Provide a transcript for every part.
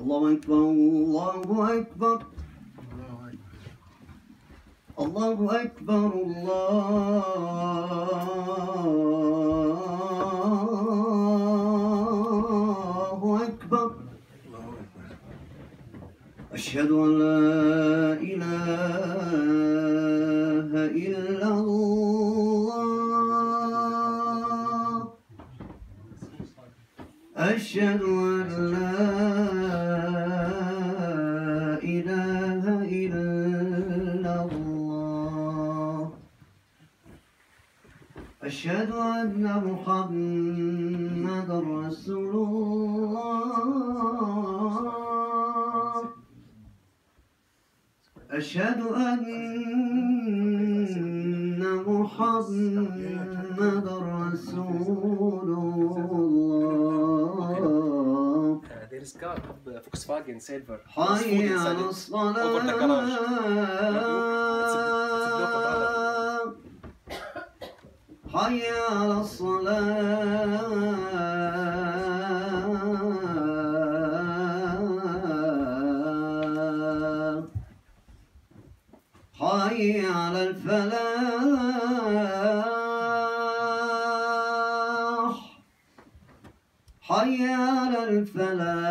الله أكبر الله أكبر الله أكبر الله أكبر أشهد أن لا إله إلا الله أشهد أن لا إله إلا الله أشهد أن محمدا رسول الله أشهد أن محمدا رسول الله There is car, Volkswagen Silver. حي على الصلاة حي على الصلاة حي على الفلاح حي على الفلاح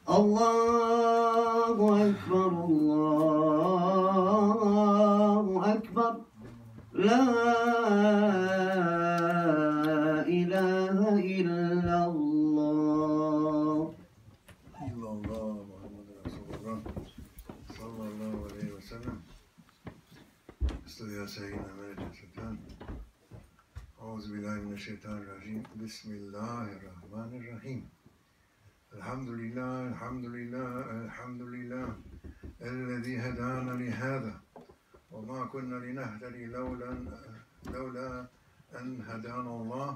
الله أكبر الله أكبر لا إله إلا الله إلا الله محمد رسول الله صلى الله عليه وسلم. يا سيدنا ملك الشيطان أعوذ بالله من الشيطان الرجيم بسم الله الرحمن الرحيم الحمد لله الحمد لله الحمد لله الذي هدانا لهذا وما كنا لنهتدي لولا أن هدانا الله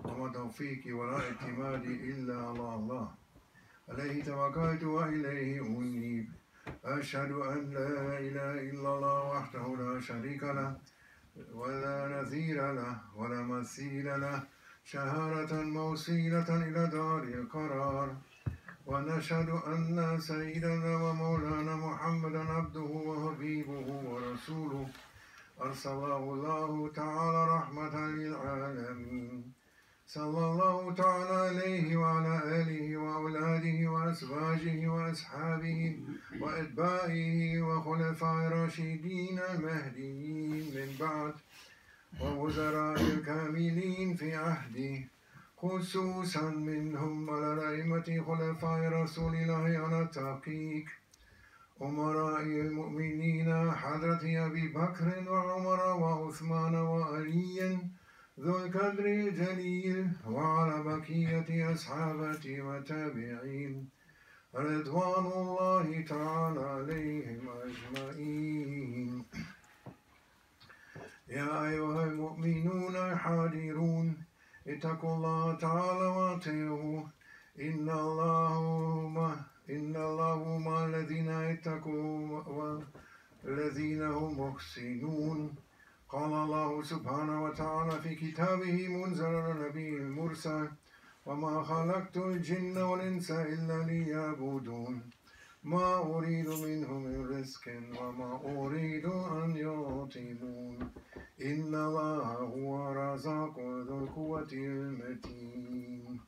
وما توفيقي ولا اعتمادي إلا على الله عليه توكلت وإليه أنيب أشهد أن لا إله إلا الله وحده لا شريك له ولا نذير له ولا مثيل له شهادة موصلة إلى دار القرار ونشهد أن سيدنا ومولانا محمدا عبده وحبيبه ورسوله أرسله الله تعالى رحمة للعالمين صلى الله تعالى عليه وعلى آله وأولاده وأزواجه وأصحابه وأتباعه وخلفاء الراشدين المهديين من بعد ووزراء الكاملين في عهده خصوصا منهم على الأئمة خلفاء رسول الله على التحقيق أمراء المؤمنين حضرة أبي بكر وعمر وعثمان وعلي ذو القدر الجليل وعلى بقية أصحابه وتابعين رضوان الله تعالى عليهم أجمعين. يا أيها المؤمنون الحاضرون اتقوا الله تعالى وأطيعوه إن الله مع الذين اتقوا والذين هم محسنون. قال الله سبحانه وتعالى في كتابه منزل النبي المرسل وما خلقت الجن والإنس إلا ليعبدون ما أريد منهم من رزق وما أريد أن يطعمون إن الله هو الرزاق ذو القوة المتين.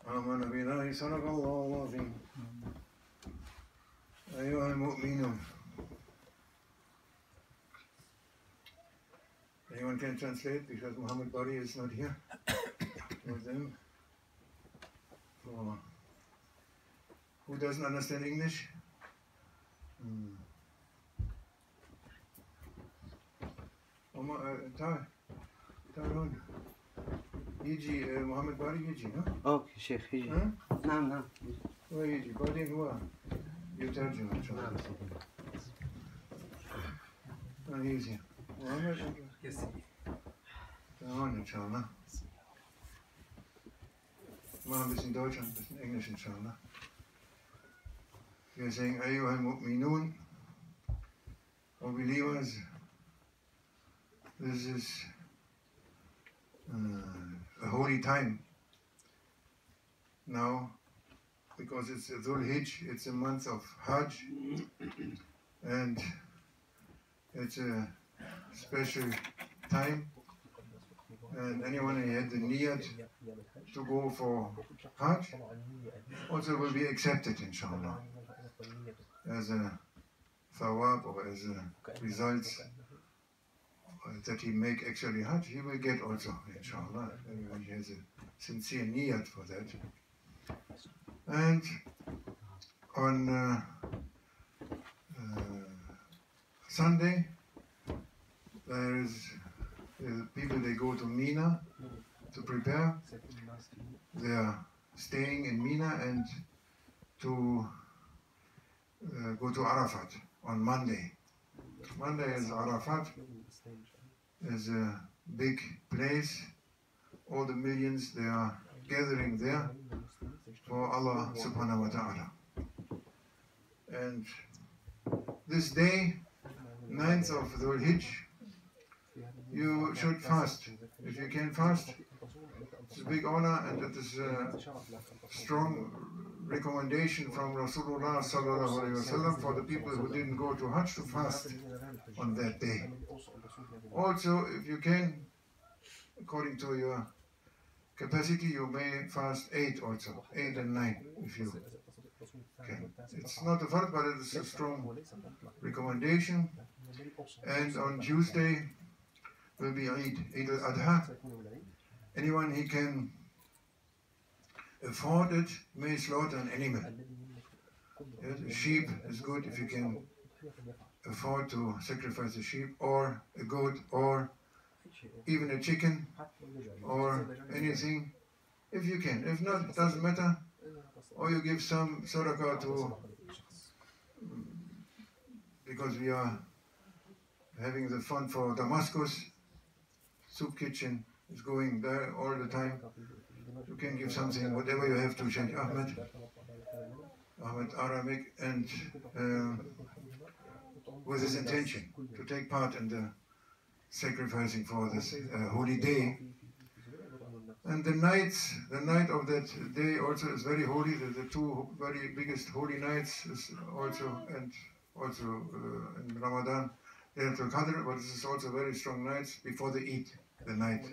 آمن بالله صدق الله العظيم. أيها المؤمنون. Anyone can translate because Muhammad Bari is not here. With them. Oh. Who doesn't understand English? تعالون يجي محمد باري يجي ها؟ أوكي شيخ يجي. نعم هو يجي بعدين هو يترجم إن شاء الله. يجي محمد تعالون إن شاء الله. Mal ein bisschen Deutsch und ein bisschen Englisch, inshallah. Wir sagen, Ayyuhal Mu'minun, O believers, this is a holy time now, because it's Dhul Hijj, it's a month of Hajj, and it's a special time, and anyone who had the niyat to go for Hajj also will be accepted, inshallah, as a thawab or as a result that he make actually Hajj, he will get also, inshallah, when he has a sincere niyat for that. And on Sunday, there is people, they go to Mina to prepare. They are staying in Mina and to go to Arafat on Monday. Monday is Arafat. Is a big place. All the millions, they are gathering there for Allah subhanahu wa ta'ala. And this day, 9th of Dhul Hijj, you should fast. If you can fast, it's a big honor, and it is a strong recommendation from Rasulullah sallallahu alaihi wasallam for the people who didn't go to Hajj to fast on that day. Also, if you can, according to your capacity, you may fast 8 also, 8 and 9 if you can. It's not a fard, but it is a strong recommendation. And on Tuesday will be Eid al-Adha. Anyone who can afford it may slaughter an animal. Yes, a sheep is good if you can afford to sacrifice a sheep, or a goat, or even a chicken, or anything, if you can. If not, it doesn't matter. Or you give some sadaqah to, because we are having the fund for Damascus, soup kitchen is going there all the time. You can give something, whatever you have to Sheikh Ahmed Aramik, and with his intention to take part in the sacrificing for this holy day. And the night of that day also is very holy. The two very biggest holy nights is also, and also in Ramadan, Laylatul Qadr, but this is also very strong nights before the Eid, the night.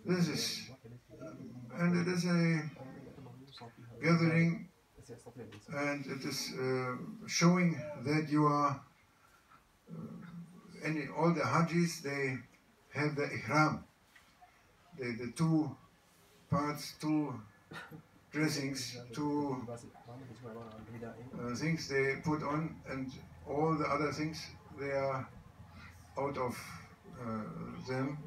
This is, and it is a gathering, and it is showing that you are, all the Hajis, they have the ihram, the two parts, two dressings, two things they put on, and all the other things, they are out of them.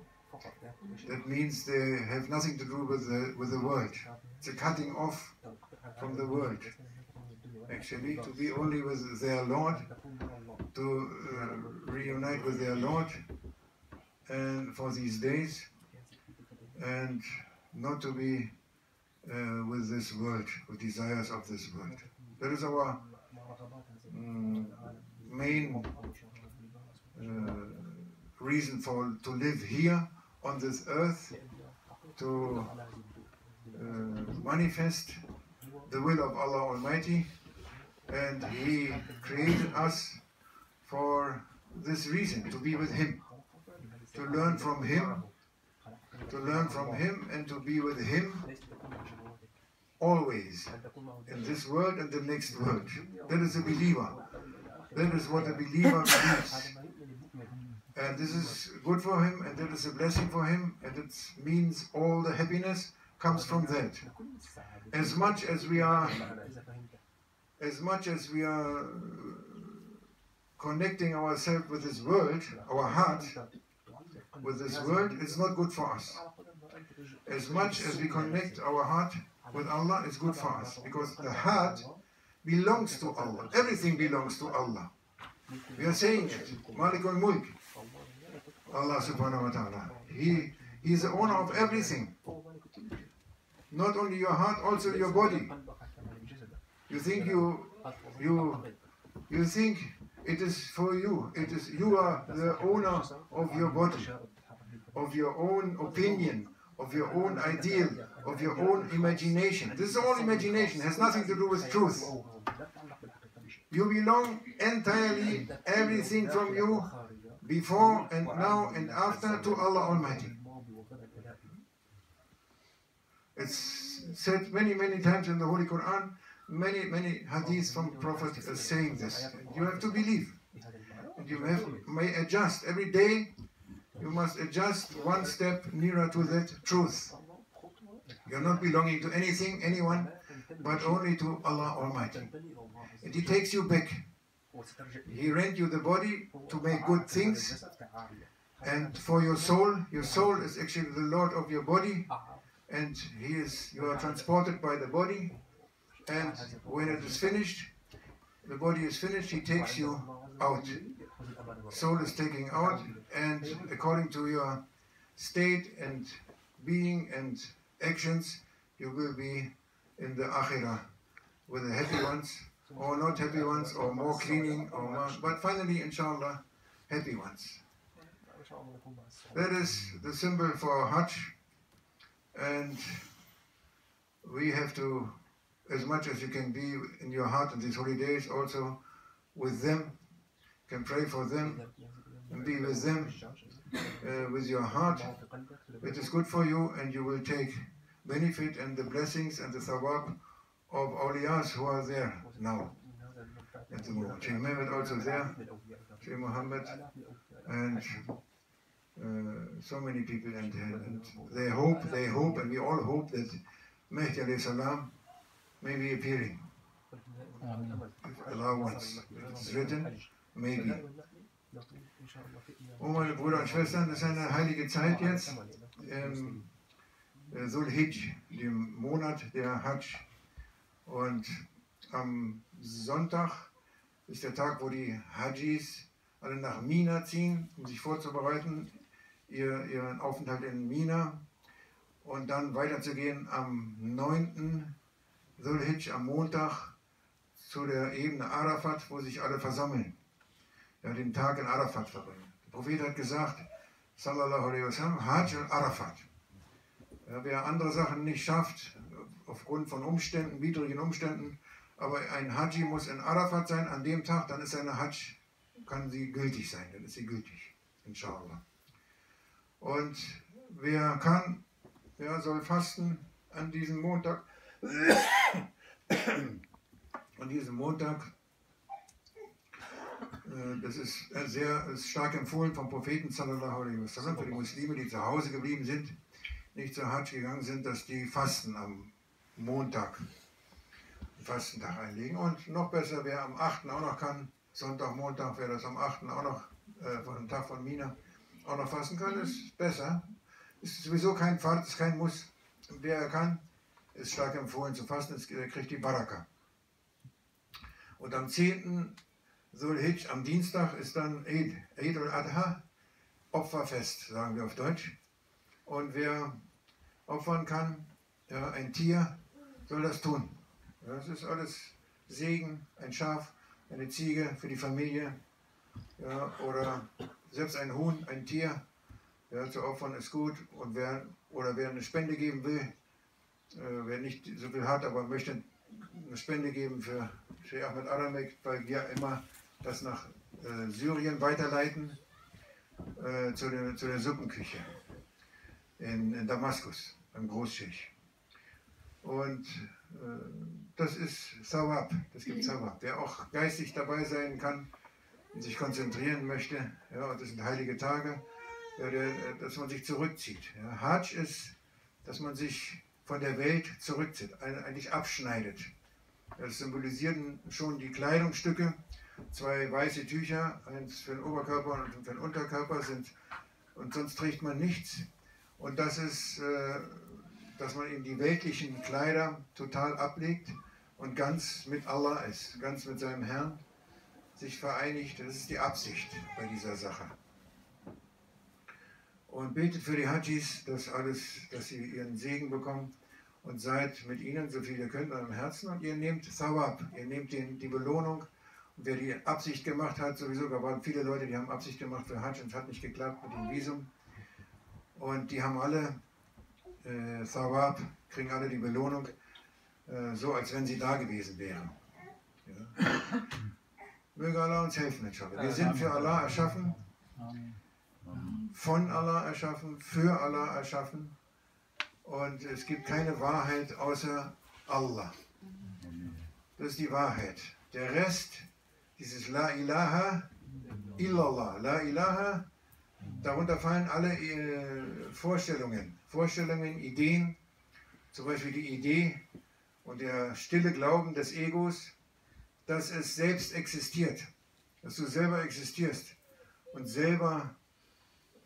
That means they have nothing to do with the world. It's a cutting off from the world, actually, to be only with their Lord, to reunite with their Lord, and for these days, and not to be with this world, with desires of this world. That is our main reason to live here on this earth, to manifest the will of Allah Almighty, and He created us for this reason, to be with Him, to learn from Him, and to be with Him always, in this world and the next world. That is a believer. That is what a believer believes. And this is good for him, and that is a blessing for him, and it means all the happiness comes from that. As much as we are connecting ourselves with this world, our heart with this world, it's not good for us. As much as we connect our heart with Allah, it's good for us, because the heart belongs to Allah. Everything belongs to Allah. We are saying it, Malik al-Mulk, Allah subhanahu wa ta'ala. He is the owner of everything. Not only your heart, also your body. You think you think it is for you. You are the owner of your body. of your own opinion, of your own ideal, of your own imagination. This is all imagination, has nothing to do with truth. You belong entirely, everything from you, before and now and after, to Allah Almighty. It's said many, many times in the Holy Quran, many hadiths from Prophet are saying this. You have to believe. And you may adjust. Every day you must adjust one step nearer to that truth. You're not belonging to anything, anyone, but only to Allah Almighty. And He takes you back. He rent you the body to make good things. And for your soul is actually the Lord of your body. And you are transported by the body. And when it is finished, the body is finished, He takes you out. Soul is taken out, and according to your state and being and actions, you will be in the Akhirah with the happy ones, or not happy ones, or more cleaning, or more, but finally, inshallah, happy ones. That is the symbol for Hajj, and we have to, as much as you can be in your heart in these holy days, also with them, can pray for them and be with them with your heart. It is good for you, and you will take benefit and the blessings and the thawab of awliyas who are there now at the moment. Sheikh Mehmet also there, Sheikh Muhammad, and so many people, and they hope, and we all hope that Mahdi alayhi salam may be appearing. If Allah wants. It is written, maybe. Oh, meine Brüder und Schwestern, das ist eine heilige Zeit jetzt, Dhul-Hijj, dem Monat der Hajj. Und am Sonntag ist der Tag, wo die Hajjis alle nach Mina ziehen, um sich vorzubereiten, ihren Aufenthalt in Mina, und dann weiterzugehen am 9. Dhul-Hijj, am Montag, zu der Ebene Arafat, wo sich alle versammeln. Ja, den Tag in Arafat verbringen. Der Prophet hat gesagt, sallallahu alaihi wasallam, Hajj al-Arafat. Ja, wer andere Sachen nicht schafft, aufgrund von Umständen, widrigen Umständen, aber ein Haji muss in Arafat sein an dem Tag, dann ist seine Hajj, kann sie gültig sein, dann ist sie gültig, inshallah. Und wer kann, wer soll fasten an diesem Montag? An diesem Montag, das ist sehr stark empfohlen vom Propheten sallallahu alaihi wasallam für die Muslime, die zu Hause geblieben sind, nicht zur Hajj gegangen sind, dass die fasten am Montag, den Fastentag einlegen. Und noch besser, wer am 8. auch noch kann, Sonntag, Montag, wer das am 8. auch noch, von dem Tag von Mina, auch noch fasten kann, ist besser. Ist sowieso kein Fard, ist kein Muss. Wer kann, ist stark empfohlen zu fasten, er kriegt die Baraka. Und am 10. Dhul-Hijj, am Dienstag, ist dann Eid al-Adha, Opferfest, sagen wir auf Deutsch. Und wer opfern kann, ja, ein Tier, soll das tun. Ja, das ist alles Segen, ein Schaf, eine Ziege für die Familie, ja, oder selbst ein Huhn, ein Tier, ja, zu opfern ist gut. Und wer eine Spende geben will, wer nicht so viel hat, aber möchte eine Spende geben für Sheikh Ahmed Aramek, weil wir immer das nach Syrien weiterleiten, zu der Suppenküche in Damaskus, beim Großscheich. Und das ist Thawab, das gibt Thawab. Wer auch geistig dabei sein kann und sich konzentrieren möchte, ja, und das sind heilige Tage, ja, dass man sich zurückzieht. Ja. Hajj ist, dass man sich von der Welt zurückzieht, eigentlich abschneidet. Das symbolisieren schon die Kleidungsstücke, 2 weiße Tücher, eins für den Oberkörper und für den Unterkörper sind, und sonst trägt man nichts. Und das ist, dass man eben die weltlichen Kleider total ablegt und ganz mit Allah ist, ganz mit seinem Herrn sich vereinigt. Das ist die Absicht bei dieser Sache. Und betet für die Hajjis, dass sie ihren Segen bekommen, und seid mit ihnen, so viel ihr könnt, an eurem Herzen, und ihr nehmt Thawab, ihr nehmt die Belohnung. Und wer die Absicht gemacht hat, sowieso, da waren viele Leute, die haben Absicht gemacht für Hajj und es hat nicht geklappt mit dem Visum. Und die haben alle Thawab, kriegen alle die Belohnung, so als wenn sie da gewesen wären. Ja. Möge Allah uns helfen, inshallah. Wir sind für Allah erschaffen, von Allah erschaffen, für Allah erschaffen. Und es gibt keine Wahrheit außer Allah. Das ist die Wahrheit. Der Rest, dieses La ilaha illallah, La ilaha, darunter fallen alle Vorstellungen, Ideen, zum Beispiel die Idee und der stille Glauben des Egos, dass es selbst existiert, dass du selber existierst und selber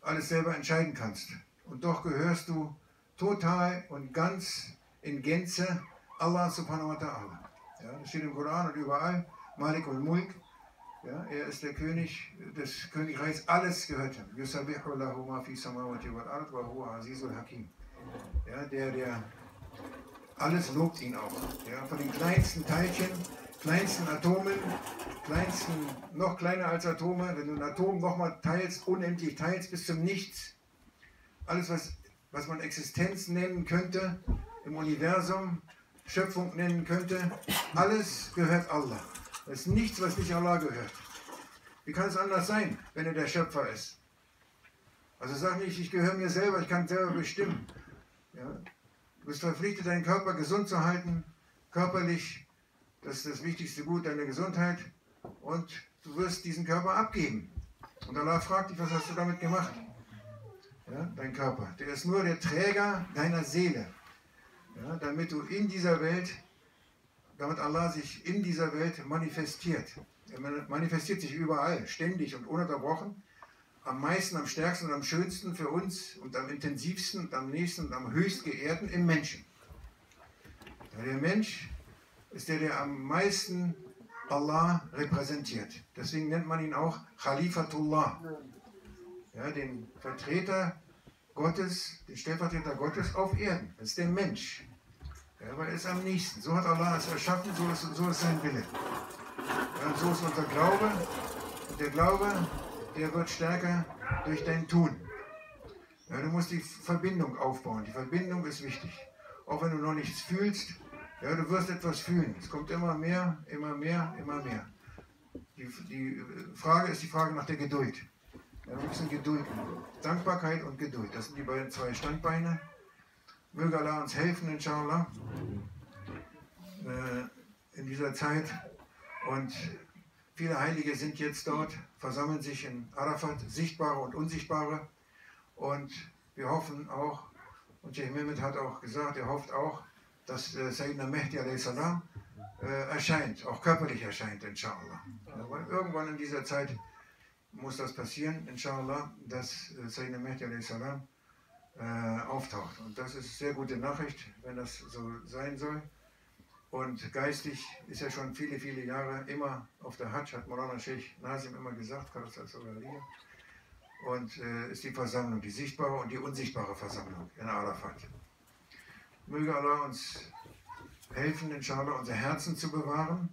alles selber entscheiden kannst. Und doch gehörst du total und ganz in Gänze Allah subhanahu wa ta'ala. Ja, das steht im Koran und überall, Malik al-Mulk, ja, er ist der König des Königreichs, alles gehört ihm. Yusabbihu lahu ma fi samawati wal ard wa huwa azizul hakim. Ja, der alles lobt ihn auch. Ja, von den kleinsten Teilchen, kleinsten Atomen, noch kleiner als Atome, wenn du ein Atom nochmal teilst, unendlich teilst, bis zum Nichts. Alles, was man Existenz nennen könnte, im Universum, Schöpfung nennen könnte, alles gehört Allah. Es ist nichts, was nicht Allah gehört. Wie kann es anders sein, wenn er der Schöpfer ist? Also sag nicht, ich gehöre mir selber, ich kann selber bestimmen. Ja? Du bist verpflichtet, deinen Körper gesund zu halten, körperlich, das ist das wichtigste Gut, deine Gesundheit. Und du wirst diesen Körper abgeben. Und Allah fragt dich, was hast du damit gemacht? Ja, dein Körper, der ist nur der Träger deiner Seele. Ja, damit du in dieser Welt, damit Allah sich in dieser Welt manifestiert. Er manifestiert sich überall, ständig und ununterbrochen. Am meisten, am stärksten und am schönsten für uns und am intensivsten und am nächsten und am höchst geehrten im Menschen. Ja, der Mensch ist der am meisten Allah repräsentiert. Deswegen nennt man ihn auch Khalifatullah. Ja, den Vertreter Gottes, den Stellvertreter Gottes auf Erden. Das ist der Mensch. Ja, weil er ist am nächsten. So hat Allah es erschaffen, so ist sein Wille. Ja, und so ist unser Glaube. Und der Glaube, der wird stärker durch dein Tun. Ja, du musst die Verbindung aufbauen. Die Verbindung ist wichtig. Auch wenn du noch nichts fühlst, ja, du wirst etwas fühlen. Es kommt immer mehr, immer mehr, immer mehr. Die Frage ist die Frage nach der Geduld. Ja, wir müssen Geduld, Dankbarkeit und Geduld. Das sind die beiden zwei Standbeine. Möge Allah uns helfen, inshallah, in dieser Zeit. Und viele Heilige sind jetzt dort, versammeln sich in Arafat, Sichtbare und Unsichtbare. Und wir hoffen auch, und Sheikh Mehmet hat auch gesagt, er hofft auch, dass Sayyidina Mehdi a.s. Erscheint, auch körperlich erscheint, inshallah. Ja, weil irgendwann in dieser Zeit muss das passieren, inshallah, dass Sayyidina Mehdi a.s. Auftaucht. Und das ist eine sehr gute Nachricht, wenn das so sein soll. Und geistig ist er schon viele, viele Jahre immer auf der Hajj, hat Maulana Sheikh Nazim immer gesagt, und ist die Versammlung, die sichtbare und die unsichtbare Versammlung in Arafat. Möge Allah uns helfen, inshallah, unser Herzen zu bewahren.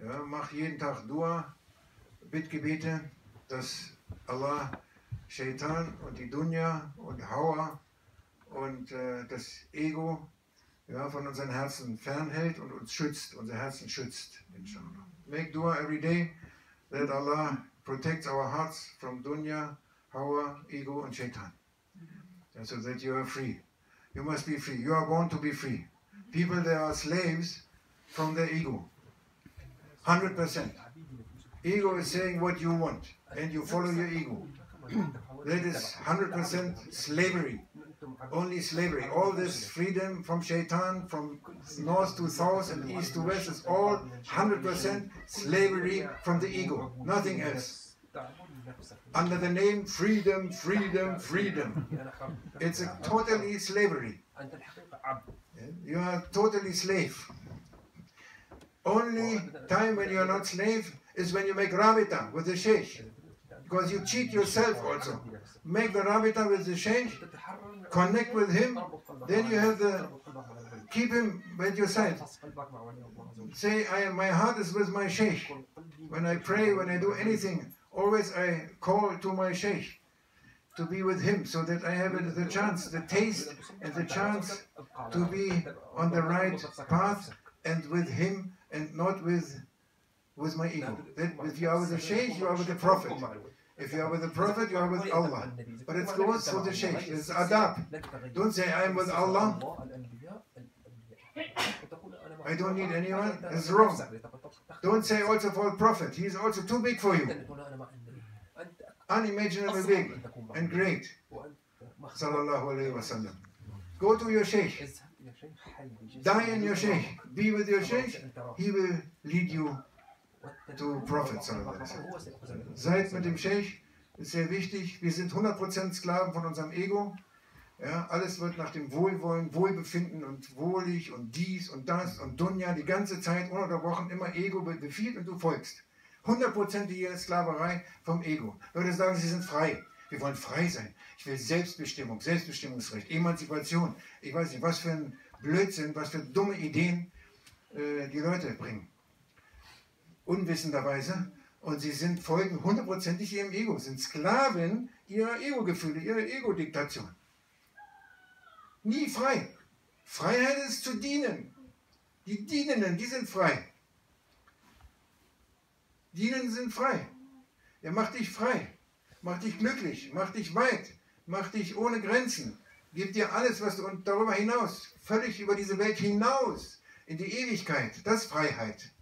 Ja, mach jeden Tag Dua, Bittgebete, dass Allah Shaitan und die Dunya und Hawa und das Ego, ja, von unseren Herzen fernhält und uns schützt, unser Herzen schützt, inshallah. Make dua every day that Allah protects our hearts from Dunya, Hawa, Ego and Shaitan. And so that you are free. You must be free. You are born to be free. People, they are slaves from their ego. 100%. Ego is saying what you want and you follow your ego. That is 100% slavery. Only slavery. All this freedom from Shaitan, from north to south and east to west is all 100% slavery from the ego. Nothing else. Under the name freedom, freedom, freedom. It's a totally slavery. You are totally slave. Only time when you are not slave is when you make rabita with the sheikh. Because you cheat yourself also. Make the rabita with the sheikh, connect with him, then you have the, keep him at your side. Say, my heart is with my sheikh. When I pray, when I do anything, always I call to my sheikh. to be with him, so that I have the chance, the taste and the chance to be on the right path and with him and not with my ego. That if you are with the Sheikh, you are with the Prophet. If you are with the Prophet, you are with Allah. But it goes for the Sheikh. It's adab. Don't say I am with Allah. I don't need anyone. It's wrong. Don't say also for the Prophet. He is also too big for you. Unimaginably big and great. Sallallahu Alaihi Wasallam. Go to your Sheikh. Die in your Sheikh. Be with your Sheikh. He will lead you to Prophet. Seid mit dem Sheikh. Ist sehr wichtig. Wir sind 100% Sklaven von unserem Ego. Ja, alles wird nach dem Wohlwollen, Wohlbefinden und wohlig und dies und das und Dunya die ganze Zeit ununterbrochen immer Ego befiehlt und du folgst. 100%ige Sklaverei vom Ego. Leute sagen, sie sind frei. Wir wollen frei sein. Ich will Selbstbestimmung, Selbstbestimmungsrecht, Emanzipation. Ich weiß nicht, was für ein Blödsinn, was für dumme Ideen die Leute bringen. Unwissenderweise. Und sie sind folgen 100%ig ihrem Ego, sind Sklaven ihrer Ego-Gefühle, ihrer Ego-Diktation. Nie frei. Freiheit ist zu dienen. Die Dienenden, die sind frei. Dienende sind frei. Er macht dich frei, macht dich glücklich, macht dich weit, macht dich ohne Grenzen, gibt dir alles, was du und darüber hinaus, völlig über diese Welt hinaus, in die Ewigkeit. Das ist Freiheit.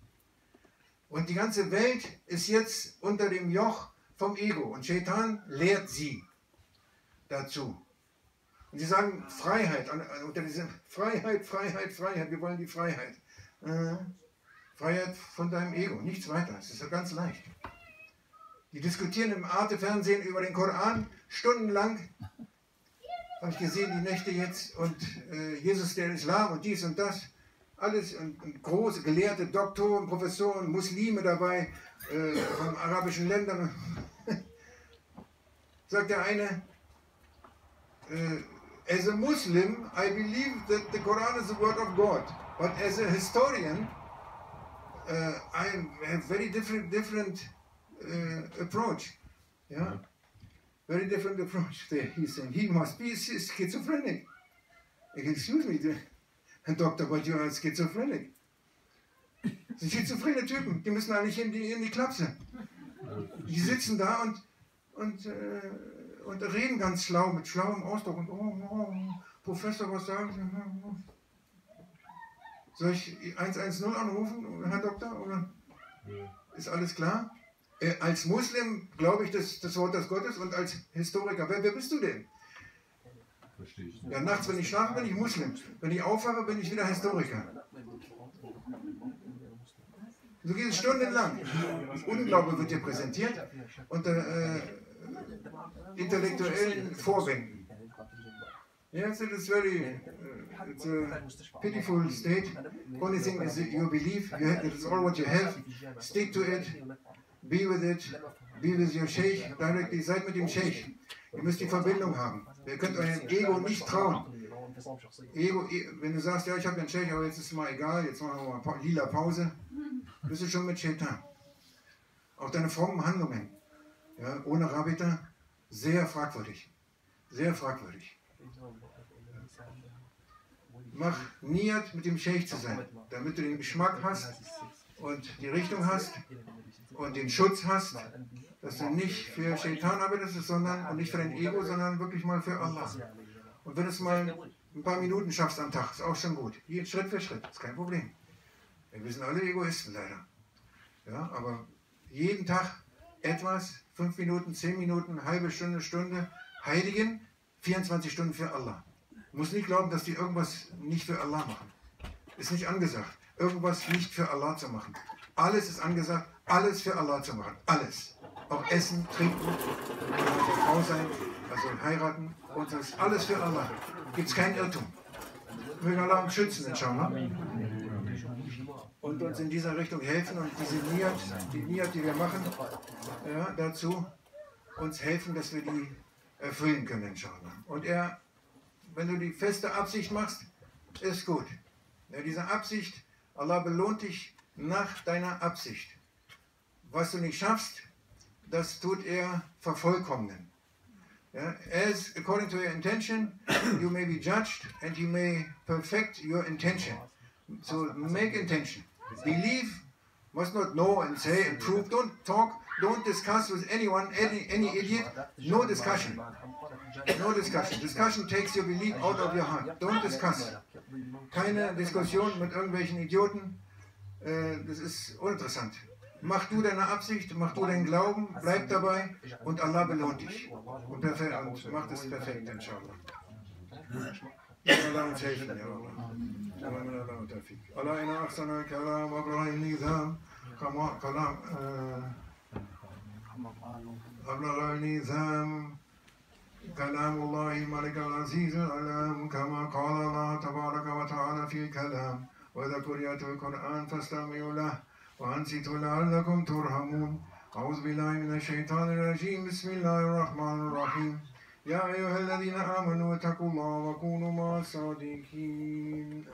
Und die ganze Welt ist jetzt unter dem Joch vom Ego und Shaitan lehrt sie dazu. Und sie sagen Freiheit, unter diesem Freiheit, Freiheit, Freiheit, wir wollen die Freiheit. Freiheit von deinem Ego, nichts weiter, es ist ja ganz leicht. Die diskutieren im Arte-Fernsehen über den Koran, stundenlang, habe ich gesehen, die Nächte jetzt, und Jesus der Islam und dies und das, alles, und große Gelehrte, Doktoren, Professoren, Muslime dabei, von arabischen Ländern. Sagt der eine, as a Muslim, I believe that the Quran is the word of God, but as a historian, I have very different approach. Yeah, very different approach. There, he's saying he must be schizophrenic. Excuse me, Doctor, but you are schizophrenic. Das sind schizophrene Typen, die müssen eigentlich in die Klapse. Die sitzen da und reden ganz schlau, mit schlauem Ausdruck. Und Professor, was sagen Sie? Soll ich 110 anrufen, Herr Doktor? Oder? Ist alles klar? Als Muslim glaube ich das Wort des Gottes und als Historiker, wer bist du denn? Ja, nachts, wenn ich schlafe, bin ich Muslim. Wenn ich aufwache, bin ich wieder Historiker. So geht es stundenlang. Unglaube wird dir präsentiert unter intellektuellen Vorwänden. Yes, it is it's a pitiful state. Only thing is your belief. It is all what you have. Stick to it. Be with it. Be with your Sheikh. Directly. Seid mit dem Sheikh. Ihr müsst die Verbindung haben. Ihr könnt eurem Ego nicht trauen. Ego, wenn du sagst, ja, ich habe den Sheikh, aber jetzt ist es mal egal, jetzt machen wir mal lila Pause, bist du schon mit Shaitan. Auch deine frommen Handlungen, ja, ohne Rabita, sehr fragwürdig. Sehr fragwürdig. Mach Niyat, mit dem Sheikh zu sein, damit du den Geschmack hast und die Richtung hast und den Schutz hast, dass du nicht für Shaitan arbeitest, sondern und nicht für dein Ego, sondern wirklich mal für Allah. Und wenn du es mal ein paar Minuten schaffst am Tag, ist auch schon gut. Hier Schritt für Schritt, ist kein Problem. Wir sind alle Egoisten leider. Ja, aber jeden Tag etwas, 5 Minuten, 10 Minuten, halbe Stunde, Stunde, heiligen, 24 Stunden für Allah. Du musst nicht glauben, dass die irgendwas nicht für Allah machen. Ist nicht angesagt, irgendwas nicht für Allah zu machen. Alles ist angesagt, alles für Allah zu machen. Alles. Auch Essen, Trinken, Frau sein, also heiraten. Und das ist alles für Allah. Gibt es keinen Irrtum. Mögen Allah uns schützen, inshallah. Und uns in dieser Richtung helfen und diese Niyat, die wir machen, ja, dazu uns helfen, dass wir die erfüllen können, inshallah. Und wenn du die feste Absicht machst, ist gut. Ja, diese Absicht, Allah belohnt dich nach deiner Absicht. Was du nicht schaffst, das tut er vervollkommnen. Yeah? As according to your intention, you may be judged and you may perfect your intention. So make intention. Believe, must not know and say and prove. Don't talk, don't discuss with anyone, any idiot. No discussion. No discussion. Discussion takes your belief out of your heart. Don't discuss. Keine Diskussion mit irgendwelchen Idioten. Das ist uninteressant. Mach du deine Absicht, mach du deinen Glauben, bleib dabei und Allah belohnt dich. Und perfekt, und macht es perfekt, inshallah. Allah uns helfen, ja Allah. Allah inna ahsana al-kalam wa abrahim nizam kalam أبلغ النظام كلام الله الملك العزيز العلام كما قال الله تبارك وتعالى في الكلام وإذا قرئت القرآن فاستمعوا له وأنصتوا لعلكم ترحمون أعوذ بالله من الشيطان الرجيم بسم الله الرحمن الرحيم يا أيها الذين آمنوا اتقوا الله وكونوا مع الصادقين